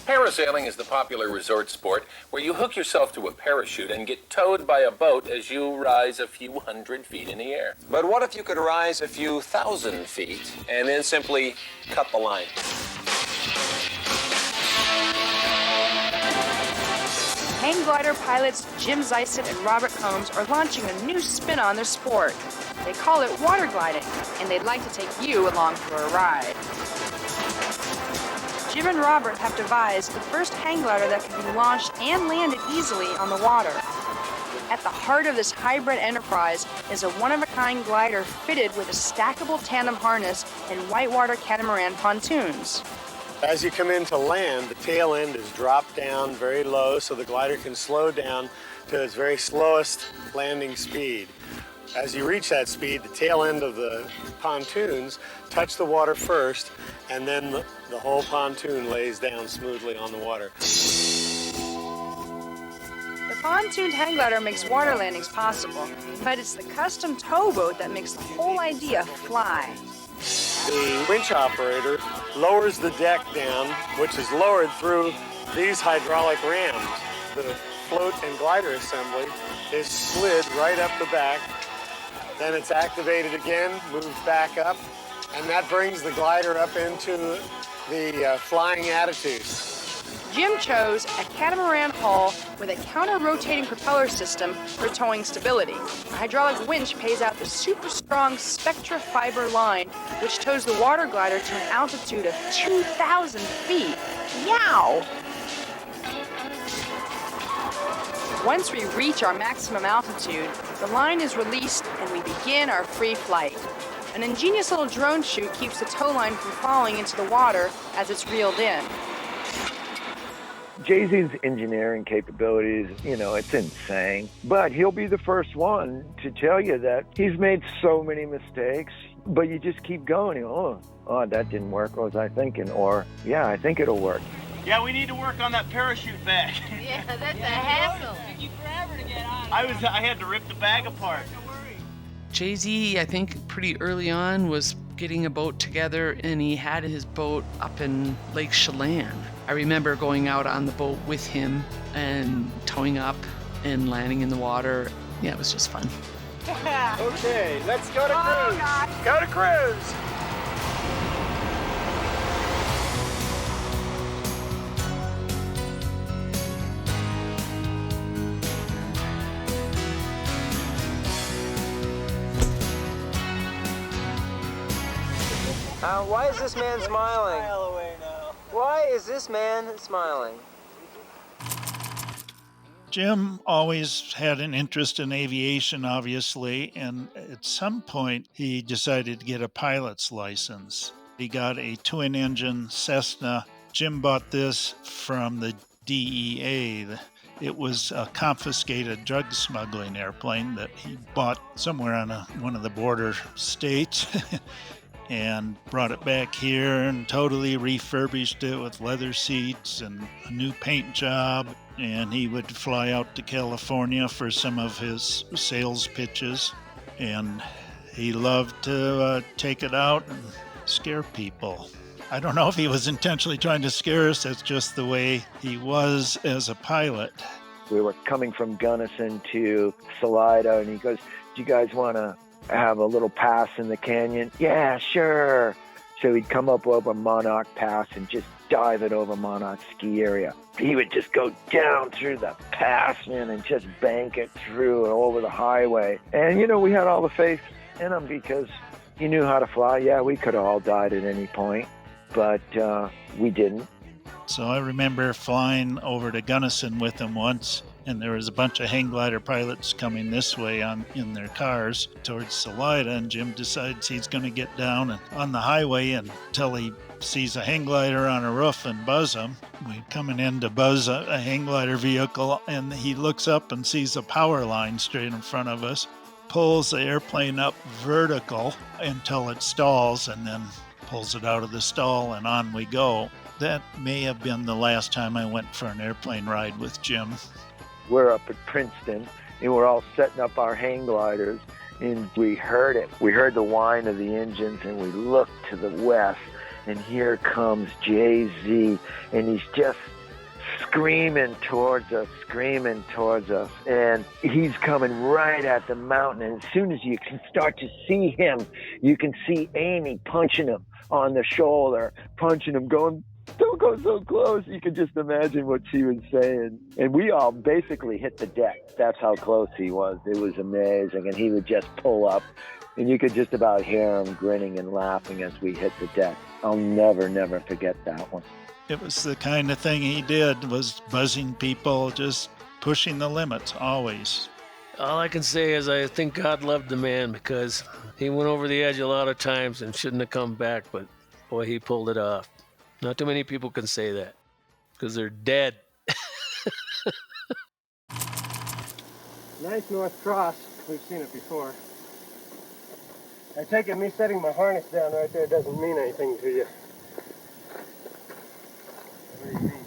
Parasailing is the popular resort sport where you hook yourself to a parachute and get towed by a boat as you rise a few hundred feet in the air. But what if you could rise a few thousand feet and then simply cut the line? Hang glider pilots Jim Zeiset and Robert Combs are launching a new spin on their sport. They call it water gliding, and they'd like to take you along for a ride. Jim and Robert have devised the first hang glider that can be launched and landed easily on the water. At the heart of this hybrid enterprise is a one-of-a-kind glider fitted with a stackable tandem harness and whitewater catamaran pontoons. As you come into land, the tail end is dropped down very low so the glider can slow down to its very slowest landing speed. As you reach that speed, the tail end of the pontoons touch the water first, and then the whole pontoon lays down smoothly on the water. The pontooned hang glider makes water landings possible, but it's the custom towboat that makes the whole idea fly. The winch operator lowers the deck down, which is lowered through these hydraulic rams. The float and glider assembly is slid right up the back. Then it's activated again, moved back up, and that brings the glider up into the flying attitude. Jim chose a catamaran hull with a counter-rotating propeller system for towing stability. A hydraulic winch pays out the super strong Spectra fiber line, which tows the water glider to an altitude of 2,000 feet. Yow! Once we reach our maximum altitude, the line is released and we begin our free flight. An ingenious little drone chute keeps the tow line from falling into the water as it's reeled in. Jay-Z's engineering capabilities, it's insane. But he'll be the first one to tell you that he's made so many mistakes, but you just keep going. Oh, that didn't work. What was I thinking? Or, yeah, I think it'll work. Yeah, we need to work on that parachute bag. Yeah, that's a hassle. It took you forever to get on. I had to rip the bag apart. Jay-Z, I think pretty early on, was getting a boat together, and he had his boat up in Lake Chelan. I remember going out on the boat with him and towing up and landing in the water. Yeah, it was just fun. Okay, let's go to cruise. Go to cruise. Why is this man smiling? Why is this man smiling? Jim always had an interest in aviation, obviously, and at some point he decided to get a pilot's license. He got a twin-engine Cessna. Jim bought this from the DEA. It was a confiscated drug smuggling airplane that he bought somewhere on one of the border states. And brought it back here and totally refurbished it with leather seats and a new paint job. And he would fly out to California for some of his sales pitches. And he loved to take it out and scare people. I don't know if he was intentionally trying to scare us. That's just the way he was as a pilot. We were coming from Gunnison to Salida, and he goes, "Do you guys want to have a little pass in the canyon?" "Yeah, sure." So he'd come up over Monarch Pass and just dive it over Monarch ski area. He would just go down through the pass, man, and just bank it through and over the highway. And, we had all the faith in him because he knew how to fly. Yeah, we could have all died at any point, but we didn't. So I remember flying over to Gunnison with him once, and there was a bunch of hang glider pilots coming this way in their cars towards Salida, and Jim decides he's going to get down on the highway until he sees a hang glider on a roof and buzz him. We're coming in to buzz a hang glider vehicle, and he looks up and sees a power line straight in front of us, pulls the airplane up vertical until it stalls, and then pulls it out of the stall, and on we go. That may have been the last time I went for an airplane ride with Jim. We're up at Princeton, and we're all setting up our hang gliders, and we heard it. We heard the whine of the engines, and we looked to the west, and here comes Jay-Z, and he's just screaming towards us, and he's coming right at the mountain. And as soon as you can start to see him, you can see Amy punching him on the shoulder, punching him, going, "Don't go so close." You can just imagine what she was saying. And we all basically hit the deck. That's how close he was. It was amazing. And he would just pull up, and you could just about hear him grinning and laughing as we hit the deck. I'll never forget that one. It was the kind of thing he did, was buzzing people, just pushing the limits, always. All I can say is I think God loved the man, because he went over the edge a lot of times and shouldn't have come back, but boy, he pulled it off. Not too many people can say that, because they're dead. Nice North Cross. We've seen it before. I take it me setting my harness down right there doesn't mean anything to you. What do you mean?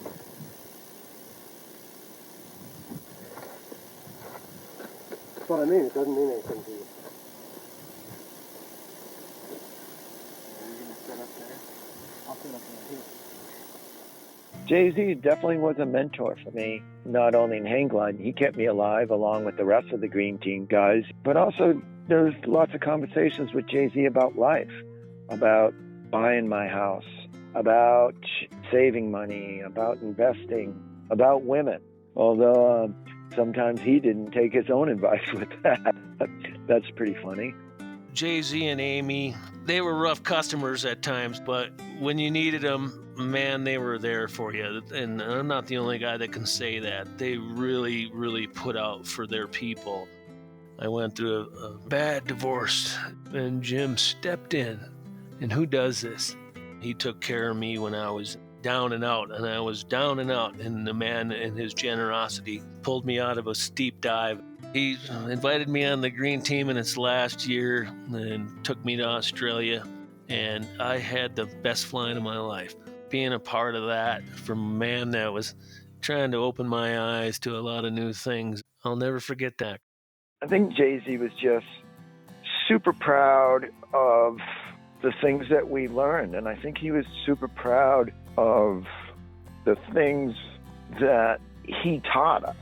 That's what I mean. It doesn't mean anything to you. Are you going to set up there? I'll set up right here. Jay-Z definitely was a mentor for me, not only in hang gliding. He kept me alive along with the rest of the Green Team guys, but also there's lots of conversations with Jay-Z about life, about buying my house, about saving money, about investing, about women. Although sometimes he didn't take his own advice with that. That's pretty funny. Jay-Z and Amy, they were rough customers at times, but when you needed them, man, they were there for you. And I'm not the only guy that can say that. They really, really put out for their people. I went through a bad divorce, and Jim stepped in. And who does this? He took care of me when I was down and out, and I was down and out, and the man in his generosity pulled me out of a steep dive. He invited me on the green team in its last year and took me to Australia, and I had the best flying of my life. Being a part of that from a man that was trying to open my eyes to a lot of new things, I'll never forget that. I think Jay-Z was just super proud of the things that we learned, and I think he was super proud of the things that he taught us.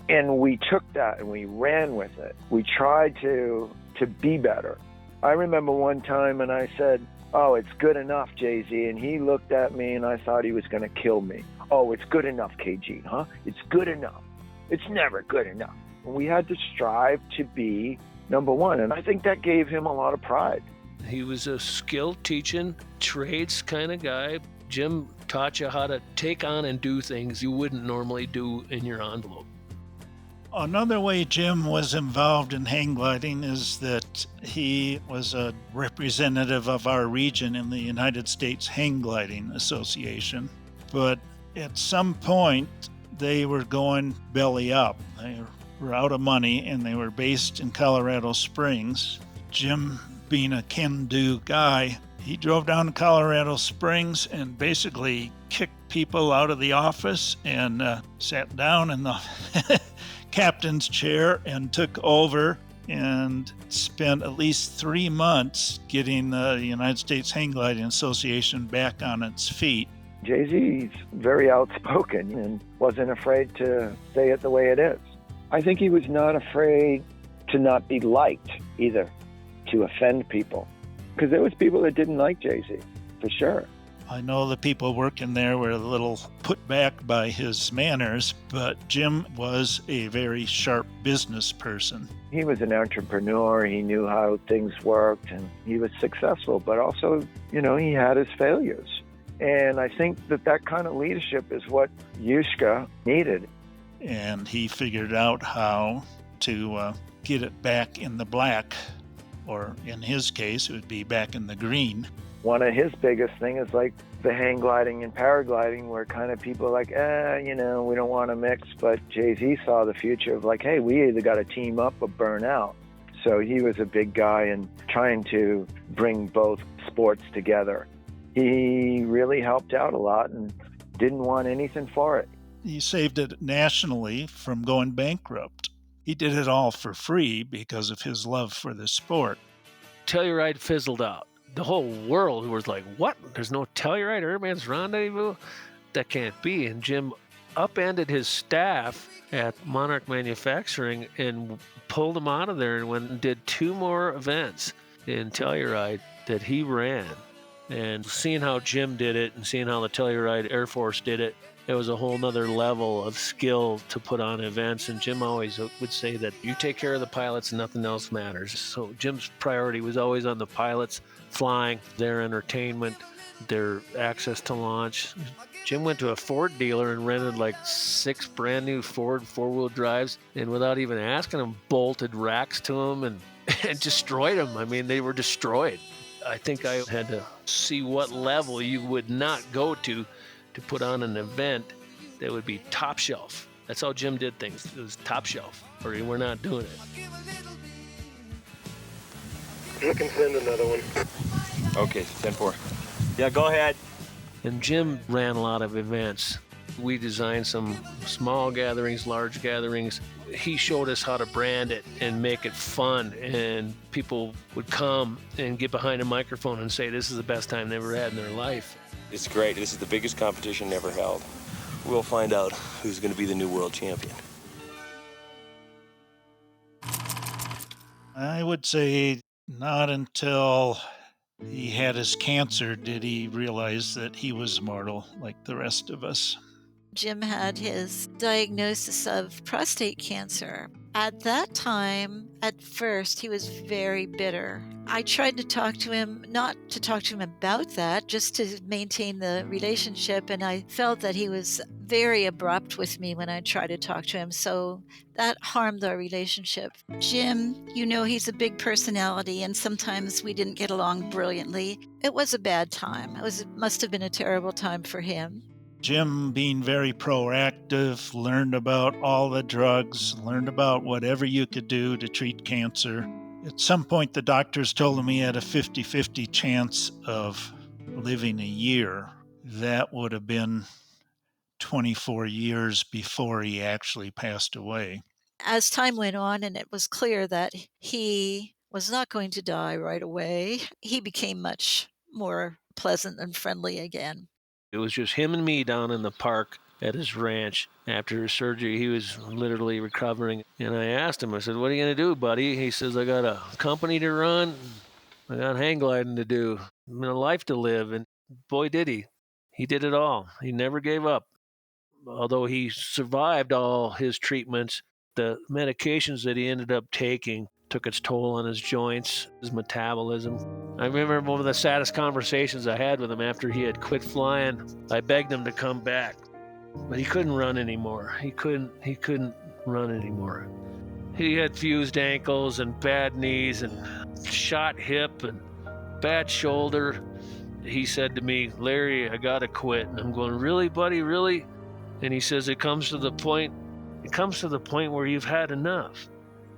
And we took that and we ran with it. We tried to be better. I remember one time and I said, "Oh, it's good enough, Jay-Z," and he looked at me and I thought he was going to kill me. "Oh, it's good enough, KG, huh? It's good enough. It's never good enough." And we had to strive to be number one, and I think that gave him a lot of pride. He was a skilled teaching, trades kind of guy. Jim taught you how to take on and do things you wouldn't normally do in your envelope. Another way Jim was involved in hang gliding is that he was a representative of our region in the United States Hang Gliding Association. But at some point, they were going belly up. They were out of money, and they were based in Colorado Springs. Jim, being a can-do guy, he drove down to Colorado Springs and basically kicked people out of the office and sat down in the captain's chair and took over and spent at least 3 months getting the United States Hang Gliding Association back on its feet. Jay-Z's very outspoken and wasn't afraid to say it the way it is. I think he was not afraid to not be liked either, to offend people. Because there was people that didn't like Jay-Z, for sure. I know the people working there were a little put back by his manners, but Jim was a very sharp business person. He was an entrepreneur. He knew how things worked, and he was successful, but also, he had his failures. And I think that kind of leadership is what Yushka needed. And he figured out how to get it back in the black, or in his case, it would be back in the green. One of his biggest things is like the hang gliding and paragliding, where kind of people are like, we don't want to mix. But Jay-Z saw the future of like, hey, we either got to team up or burn out. So he was a big guy in trying to bring both sports together. He really helped out a lot and didn't want anything for it. He saved it nationally from going bankrupt. He did it all for free because of his love for the sport. Telluride fizzled out. The whole world was like, what? There's no Telluride Airman's Rendezvous? That can't be. And Jim upended his staff at Monarch Manufacturing and pulled them out of there and went and did 2 more events in Telluride that he ran. And seeing how Jim did it and seeing how the Telluride Air Force did it, it was a whole nother level of skill to put on events. And Jim always would say that you take care of the pilots and nothing else matters. So Jim's priority was always on the pilots, flying, their entertainment, their access to launch. Jim went to a Ford dealer and rented like 6 brand new Ford 4-wheel drives, and without even asking them, bolted racks to them and destroyed them. I mean, they were destroyed. I think I had to see what level you would not go to put on an event that would be top shelf. That's how Jim did things. It was top shelf, or we're not doing it. You can send another one. Okay, 10-4. Yeah, go ahead. And Jim ran a lot of events. We designed some small gatherings, large gatherings. He showed us how to brand it and make it fun, and people would come and get behind a microphone and say this is the best time they ever had in their life. It's great. This is the biggest competition ever held. We'll find out who's going to be the new world champion. I would say not until he had his cancer did he realize that he was mortal like the rest of us. Jim had his diagnosis of prostate cancer. At that time, at first, he was very bitter. I tried to talk to him, not to talk to him about that, just to maintain the relationship, and I felt that he was very abrupt with me when I tried to talk to him, so that harmed our relationship. Jim, he's a big personality, and sometimes we didn't get along brilliantly. It was a bad time. It must have been a terrible time for him. Jim, being very proactive, learned about all the drugs, learned about whatever you could do to treat cancer. At some point, the doctors told him he had a 50-50 chance of living a year. That would have been 24 years before he actually passed away. As time went on and it was clear that he was not going to die right away, he became much more pleasant and friendly again. It was just him and me down in the park at his ranch. After his surgery, he was literally recovering. And I asked him, I said, "What are you going to do, buddy?" He says, "I got a company to run. I got hang gliding to do, and a life to live." And boy, did he. He did it all. He never gave up. Although he survived all his treatments, the medications that he ended up taking took its toll on his joints, his metabolism. I remember one of the saddest conversations I had with him after he had quit flying. I begged him to come back, but he couldn't run anymore. He couldn't run anymore. He had fused ankles and bad knees and shot hip and bad shoulder. He said to me, "Larry, I gotta quit." And I'm going, "Really, buddy, really?" And he says, it comes to the point where you've had enough.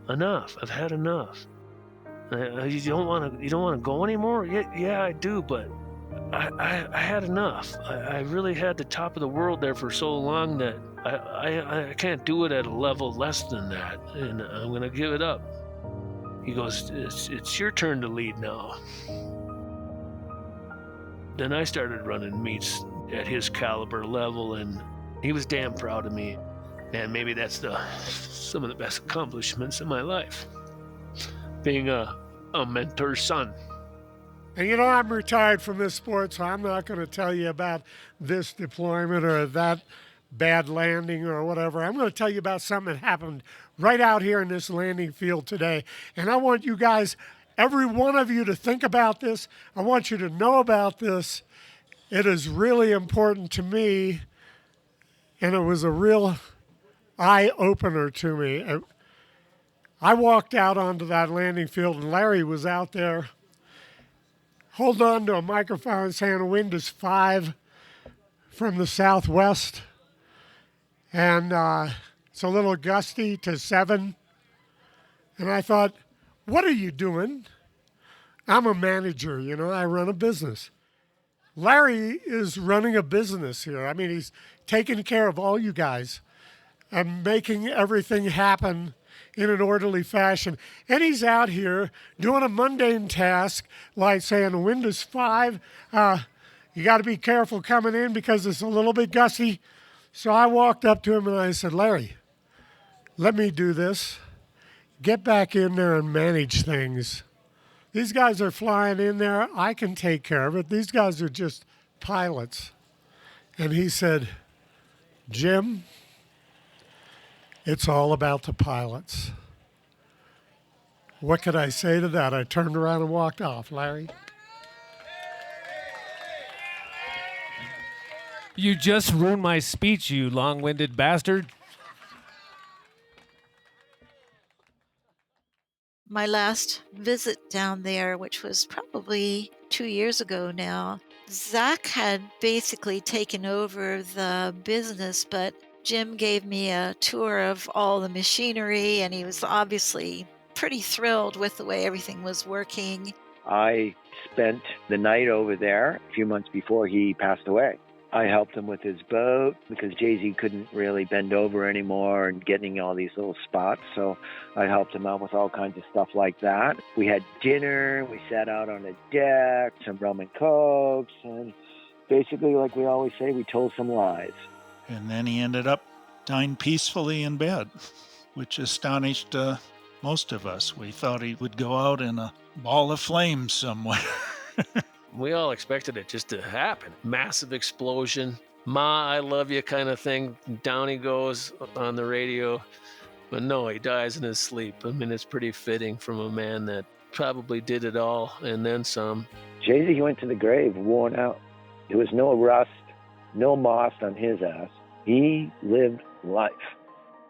I've had enough. You don't want to go anymore? Yeah, I do, but I had enough. I really had the top of the world there for so long that I can't do it at a level less than that, and I'm going to give it up. He goes, it's your turn to lead now. Then I started running meets at his caliber level, and he was damn proud of me. And maybe that's some of the best accomplishments in my life, being a mentor's son. And I'm retired from this sport, so I'm not going to tell you about this deployment or that bad landing or whatever. I'm going to tell you about something that happened right out here in this landing field today. And I want you guys, every one of you, to think about this. I want you to know about this. It is really important to me, and it was a real eye-opener to me. I walked out onto that landing field, and Larry was out there holding on to a microphone saying the wind is 5 from the southwest, and it's a little gusty to 7. And I thought, what are you doing? I'm a manager, I run a business. Larry is running a business here. I mean, he's taking care of all you guys and making everything happen in an orderly fashion. And he's out here doing a mundane task, like saying the wind is 5. You got to be careful coming in because it's a little bit gusty. So I walked up to him and I said, "Larry, let me do this. Get back in there and manage things. These guys are flying in there. I can take care of it. These guys are just pilots." And he said, "Jim, it's all about the pilots." What could I say to that? I turned around and walked off. Larry? You just ruined my speech, you long-winded bastard. My last visit down there, which was probably 2 years ago now, Zach had basically taken over the business, but Jim gave me a tour of all the machinery, and he was obviously pretty thrilled with the way everything was working. I spent the night over there a few months before he passed away. I helped him with his boat because Jay-Z couldn't really bend over anymore and getting all these little spots. So I helped him out with all kinds of stuff like that. We had dinner, we sat out on the deck, some rum and cokes, and basically, like we always say, we told some lies. And then he ended up dying peacefully in bed, which astonished most of us. We thought he would go out in a ball of flames somewhere. We all expected it just to happen. Massive explosion. "Ma, I love you" kind of thing. Down he goes on the radio. But no, he dies in his sleep. I mean, it's pretty fitting from a man that probably did it all and then some. Jay-Z went to the grave worn out. There was no rust, no moss on his ass. He lived life.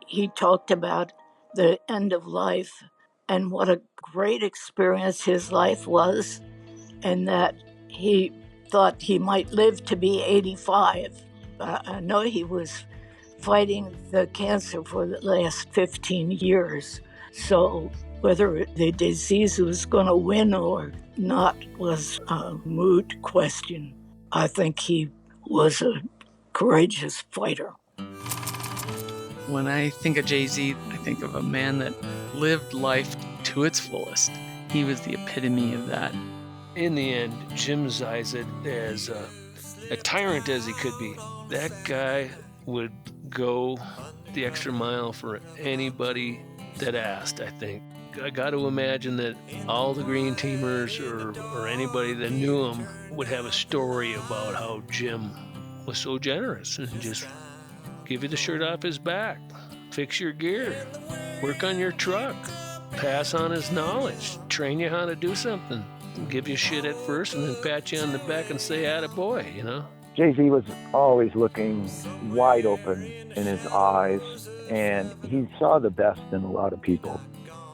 He talked about the end of life and what a great experience his life was, and that he thought he might live to be 85. I know he was fighting the cancer for the last 15 years. So whether the disease was going to win or not was a moot question. I think he was a courageous fighter. When I think of Jay-Z, I think of a man that lived life to its fullest. He was the epitome of that. In the end, Jim Zeiset, as a tyrant as he could be, that guy would go the extra mile for anybody that asked, I think. I got to imagine that all the Green Teamers or anybody that knew him would have a story about how Jim was so generous and just give you the shirt off his back, fix your gear, work on your truck, pass on his knowledge, train you how to do something, give you shit at first and then pat you on the back and say, attaboy, you know? Jay-Z was always looking wide open in his eyes, and he saw the best in a lot of people.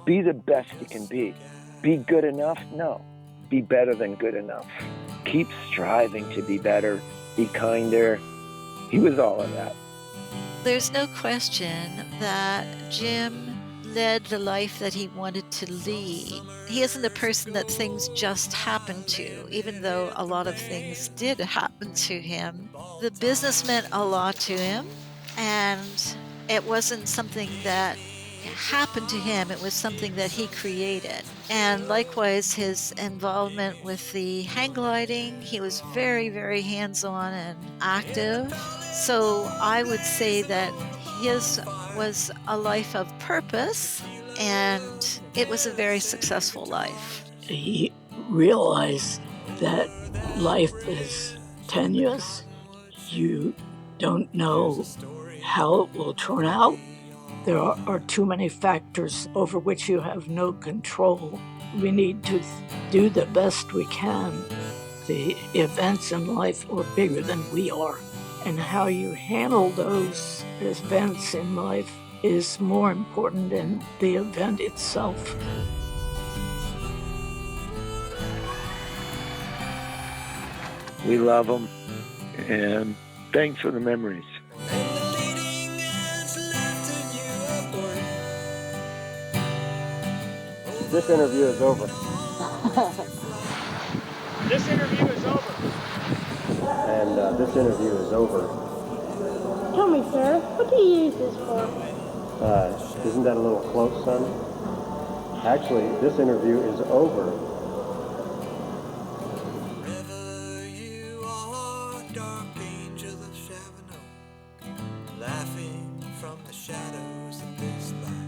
Be the best you can be. Be good enough? No. Be better than good enough. Keep striving to be better, be kinder. He was all of that. There's no question that Jim led the life that he wanted to lead. He isn't a person that things just happened to, even though a lot of things did happen to him. The business meant a lot to him, and it wasn't something that happened to him, it was something that he created. And likewise, his involvement with the hang gliding, he was very, very hands-on and active. So I would say that his was a life of purpose, and it was a very successful life. He realized that life is tenuous. You don't know how it will turn out. There are too many factors over which you have no control. We need to do the best we can. The events in life are bigger than we are. And how you handle those events in life is more important than the event itself. We love him, and thanks for the memories. This interview is over. This interview is over. And this interview is over. Tell me, sir, what do you use this for? Isn't that a little close, son? Actually, this interview is over. Laughing from the shadows of this life.